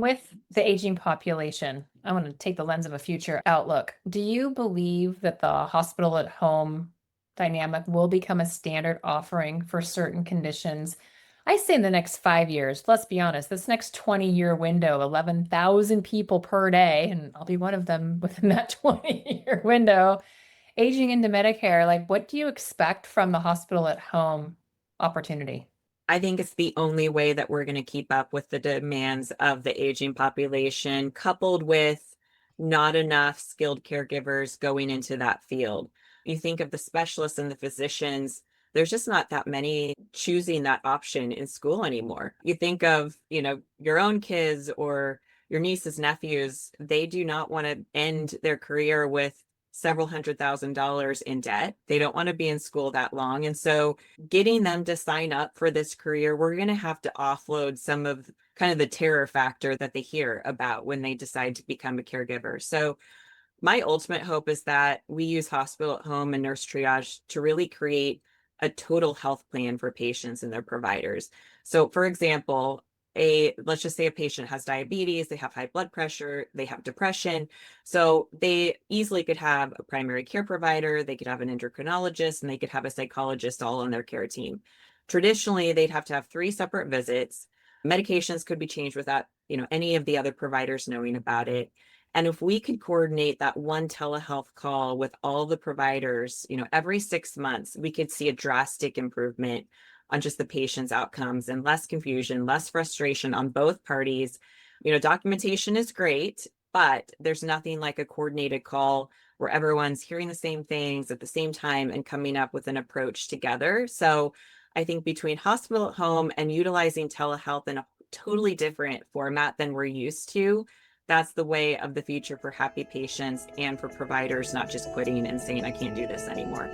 With the aging population, I want to take the lens of a future outlook. Do you believe that the hospital at home dynamic will become a standard offering for certain conditions? I say in the next 5 years. Let's be honest, this next 20-year window, 11,000 people per day, and I'll be one of them within that 20-year window, aging into Medicare. Like, what do you expect from the hospital at home opportunity? I think it's the only way that we're going to keep up with the demands of the aging population, coupled with not enough skilled caregivers going into that field. You think of the specialists and the physicians, there's just not that many choosing that option in school anymore. You think of, your own kids or your nieces, nephews, they do not want to end their career with several $100,000 in debt. They don't want to be in school that long. And so getting them to sign up for this career, we're going to have to offload some of kind of the terror factor that they hear about when they decide to become a caregiver. So my ultimate hope is that we use hospital at home and nurse triage to really create a total health plan for patients and their providers. So for example, let's just say a patient has diabetes, they have high blood pressure, they have depression. So they easily could have a primary care provider, they could have an endocrinologist, and they could have a psychologist all on their care team. Traditionally, they'd have to have three separate visits. Medications could be changed without, any of the other providers knowing about it. And if we could coordinate that one telehealth call with all the providers, every 6 months, we could see a drastic improvement on just the patient's outcomes and less confusion, less frustration on both parties. Documentation is great, but there's nothing like a coordinated call where everyone's hearing the same things at the same time and coming up with an approach together. So I think between hospital at home and utilizing telehealth in a totally different format than we're used to, that's the way of the future for happy patients and for providers not just quitting and saying, I can't do this anymore.